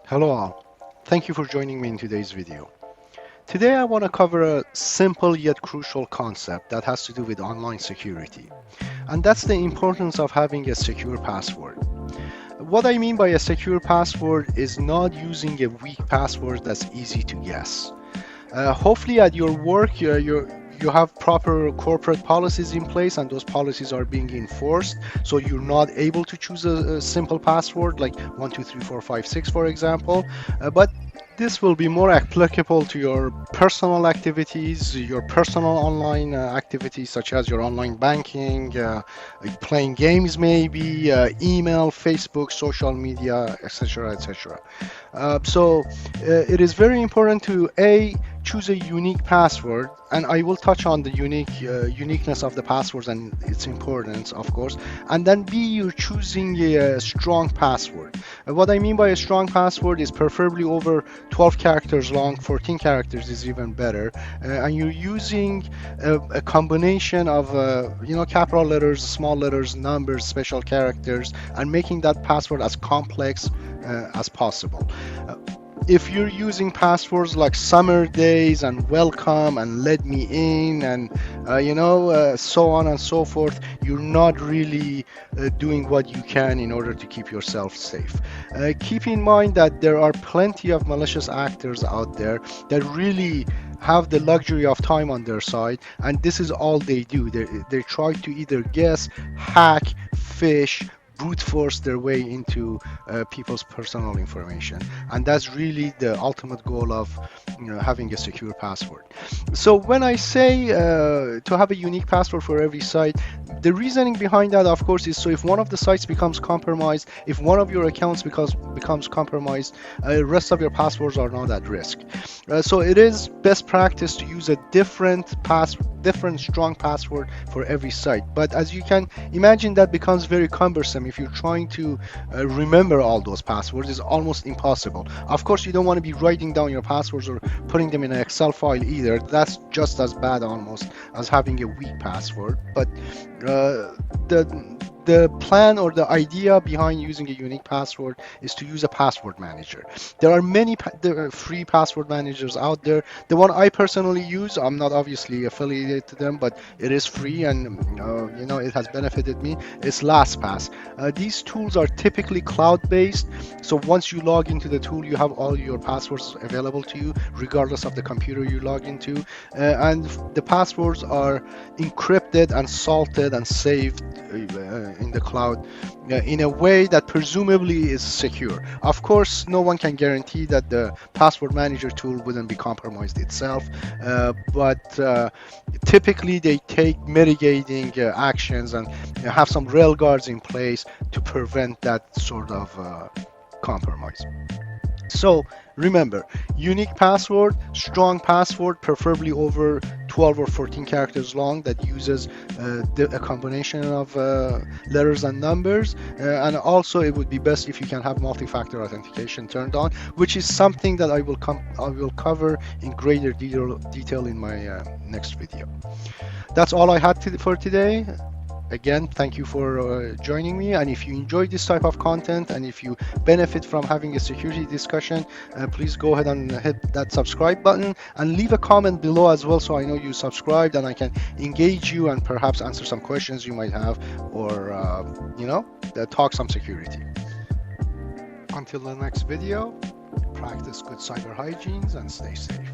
Hello all. Thank you for joining me in today's video. Today I want to cover a simple yet crucial concept that has to do with online security. And that's the importance of having a secure password. What I mean by a secure password is not using a weak password that's easy to guess. Hopefully at your work you have proper corporate policies in place and those policies are being enforced, so you're not able to choose a simple password like 123456 for example. But this will be more applicable to your personal activities, your personal online activities such as your online banking, like playing games maybe, email, Facebook, social media, etc., etc. It is very important to choose a unique password, and I will touch on the uniqueness of the passwords and its importance, of course. And then B, you're choosing a strong password. What I mean by a strong password is preferably over 12 characters long. 14 characters is even better, and you're using a combination of capital letters, small letters, numbers, special characters, and making that password as complex as possible. Uh, if you're using passwords like summer days and welcome and let me in and so on and so forth, you're not really doing what you can in order to keep yourself safe. Keep in mind that there are plenty of malicious actors out there that really have the luxury of time on their side, and this is all they do. They try to either guess, hack, phish, brute force their way into people's personal information, and that's really the ultimate goal of having a secure password. So when I say to have a unique password for every site, the reasoning behind that, of course, is so if one of the sites becomes compromised, if one of your accounts becomes compromised, rest of your passwords are not at risk. So it is best practice to use a different strong password for every site. But as you can imagine, that becomes very cumbersome. If you're trying to remember all those passwords, it's almost impossible. Of course, you don't want to be writing down your passwords or putting them in an Excel file either. That's just as bad almost as having a weak password. But the plan or the idea behind using a unique password is to use a password manager. There are many there are free password managers out there. The one I personally use, I'm not obviously affiliated to them, but it is free and it has benefited me. It's LastPass. These tools are typically cloud-based, so once you log into the tool, you have all your passwords available to you, regardless of the computer you log into, and the passwords are encrypted and salted and saved in the cloud in a way that presumably is secure. Of course, no one can guarantee that the password manager tool wouldn't be compromised itself, but typically they take mitigating actions and have some rail guards in place to prevent that sort of compromise. So remember, unique password, strong password, preferably over 12 or 14 characters long, that uses a combination of letters and numbers. And also it would be best if you can have multi-factor authentication turned on, which is something that I will cover in greater detail in my next video. That's all I had for today. Again, thank you for joining me, and if you enjoy this type of content and if you benefit from having a security discussion, please go ahead and hit that subscribe button and leave a comment below as well, so I know you subscribed and I can engage you and perhaps answer some questions you might have, or talk some security. Until the next video, practice good cyber hygiene and stay safe.